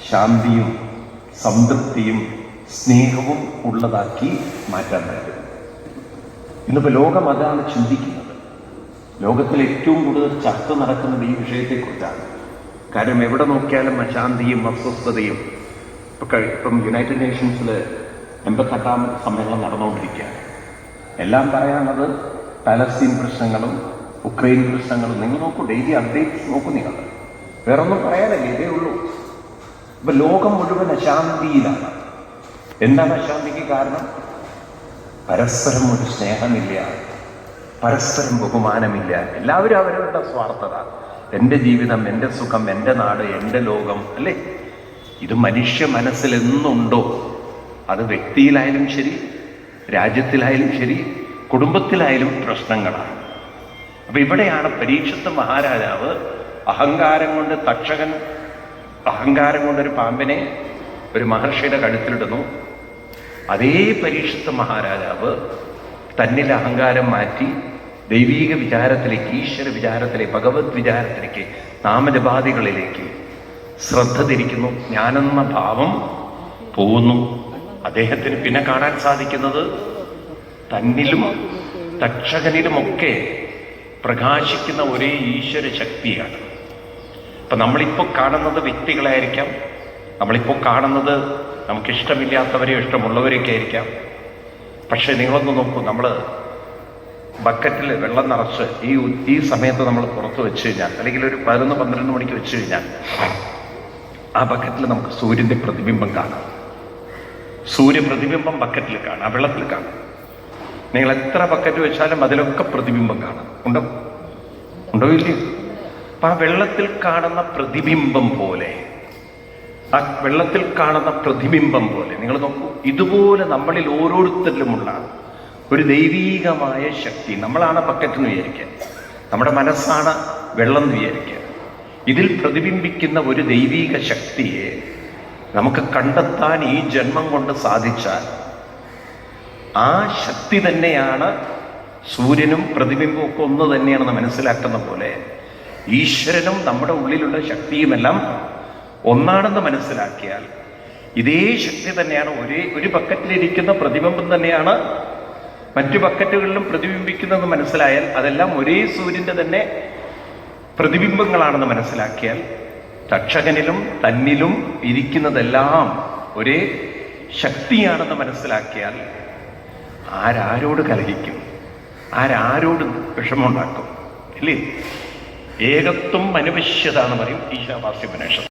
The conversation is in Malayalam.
ശാന്തിയും സംതൃപ്തിയും സ്നേഹവും ഉള്ളതാക്കി മാറ്റാൻ പറ്റും. ഇന്നിപ്പോൾ ലോകം അതാണ് ചിന്തിക്കുന്നത്. ലോകത്തിൽ ഏറ്റവും കൂടുതൽ ചർച്ച നടക്കുന്നത് ഈ വിഷയത്തെക്കുറിച്ചാണ്. കാരണം എവിടെ നോക്കിയാലും അശാന്തിയും അസ്വസ്ഥതയും. ഇപ്പം യുണൈറ്റഡ് നേഷൻസിൽ 88ാം സമ്മേളനം നടന്നുകൊണ്ടിരിക്കുകയാണ്. എല്ലാം പറയാനുള്ളത് പലസ്തീൻ പ്രശ്നങ്ങളും ഉക്രൈൻ പ്രശ്നങ്ങളും. നിങ്ങൾ നോക്കൂ, ഡെയിലി അപ്ഡേറ്റ്സ് നോക്കൂ. നിങ്ങൾ വേറൊന്നും പറയാനല്ലേ, ഇതേ ഉള്ളൂ. ഇപ്പൊ ലോകം മുഴുവൻ അശാന്തിയിലാണ്. എന്താണ് അശാന്തിക്ക് കാരണം? പരസ്പരം ഒരു സ്നേഹമില്ല, പരസ്പരം ബഹുമാനമില്ല. എല്ലാവരും അവരവരുടെ സ്വാർത്ഥത. എൻ്റെ ജീവിതം, എൻ്റെ സുഖം, എൻ്റെ നാട്, എൻ്റെ ലോകം, അല്ലേ? ഇത് മനുഷ്യ മനസ്സിൽ എന്നുണ്ടോ, അത് വ്യക്തിയിലായാലും ശരി, രാജ്യത്തിലായാലും ശരി, കുടുംബത്തിലായാലും പ്രശ്നങ്ങളാണ്. അപ്പൊ ഇവിടെയാണ് പരീക്ഷത്ത് മഹാരാജാവ് അഹങ്കാരം കൊണ്ട്, തക്ഷകൻ അഹങ്കാരം കൊണ്ടൊരു പാമ്പിനെ ഒരു മഹർഷിയുടെ കഴുത്തിലിടുന്നു. അതേ പരീക്ഷത്ത് മഹാരാജാവ് തന്നിൽ അഹങ്കാരം മാറ്റി ദൈവീക വിചാരത്തിലേക്ക്, ഈശ്വര വിചാരത്തിലേക്ക്, ഭഗവത് വിചാരത്തിലേക്ക്, നാമജപാദികളിലേക്ക് ശ്രദ്ധ തിരിക്കുന്നു. ഞാനെന്ന ഭാവം പോകുന്നു. അദ്ദേഹത്തിന് പിന്നെ കാണാൻ സാധിക്കുന്നത് തന്നിലും തക്ഷകനിലുമൊക്കെ പ്രകാശിക്കുന്ന ഒരേ ഈശ്വര ശക്തിയാണ്. ഇപ്പൊ നമ്മളിപ്പോൾ കാണുന്നത് വ്യക്തികളായിരിക്കാം, നമ്മളിപ്പോൾ കാണുന്നത് നമുക്കിഷ്ടമില്ലാത്തവരെയോ ഇഷ്ടമുള്ളവരെയൊക്കെ ആയിരിക്കാം. പക്ഷെ നിങ്ങളൊന്ന് നോക്കൂ, നമ്മൾ ബക്കറ്റിൽ വെള്ളം നിറച്ച് ഈ സമയത്ത് നമ്മൾ പുറത്ത് വെച്ച് കഴിഞ്ഞാൽ, അല്ലെങ്കിൽ ഒരു 11-12 മണിക്ക് വെച്ച് കഴിഞ്ഞാൽ, ആ ബക്കറ്റിൽ നമുക്ക് സൂര്യന്റെ പ്രതിബിംബം കാണാം. സൂര്യപ്രതിബിംബം ബക്കറ്റിൽ കാണാം, ആ വെള്ളത്തിൽ കാണാം. നിങ്ങൾ എത്ര ബക്കറ്റ് വെച്ചാലും അതിലൊക്കെ പ്രതിബിംബം കാണാം. ഉണ്ടോ ഇല്ലേ? അപ്പൊ ആ വെള്ളത്തിൽ കാണുന്ന പ്രതിബിംബം പോലെ, ആ വെള്ളത്തിൽ കാണുന്ന പ്രതിബിംബം പോലെ നിങ്ങൾ നോക്കൂ, ഇതുപോലെ നമ്മളിൽ ഓരോരുത്തരിലുമുള്ള ഒരു ദൈവീകമായ ശക്തി. നമ്മളാണ് ബക്കറ്റ് എന്ന് വിചാരിക്കുക, നമ്മുടെ മനസ്സാണ് വെള്ളം എന്ന് വിചാരിക്കുക. ഇതിൽ പ്രതിബിംബിക്കുന്ന ഒരു ദൈവീക ശക്തിയെ നമുക്ക് കണ്ടെത്താൻ ഈ ജന്മം കൊണ്ട് സാധിച്ചാൽ, ആ ശക്തി തന്നെയാണ് സൂര്യനും പ്രതിബിംബവും ഒക്കെ ഒന്ന് തന്നെയാണെന്ന് മനസ്സിലാക്കുന്ന പോലെ ഈശ്വരനും നമ്മുടെ ഉള്ളിലുള്ള ശക്തിയുമെല്ലാം ഒന്നാണെന്ന് മനസ്സിലാക്കിയാൽ, ഇതേ ശക്തി തന്നെയാണ്, ഒരു ബക്കറ്റിലിരിക്കുന്ന പ്രതിബിംബം തന്നെയാണ് മറ്റു ബക്കറ്റുകളിലും പ്രതിബിംബിക്കുന്നതെന്ന് മനസ്സിലായാൽ, അതെല്ലാം ഒരേ സൂര്യന്റെ തന്നെ പ്രതിബിംബങ്ങളാണെന്ന് മനസ്സിലാക്കിയാൽ, തക്ഷകനിലും തന്നിലും ഇരിക്കുന്നതെല്ലാം ഒരേ ശക്തിയാണെന്ന് മനസ്സിലാക്കിയാൽ, ആരാരോട് കലഹിക്കും, ആരാരോട് വിഷമമുണ്ടാക്കും, ഇല്ലേ? ഏകത്വം അനുപശ്യത എന്ന് പറയും ഈശാവാസ്യോപനിഷത്ത്.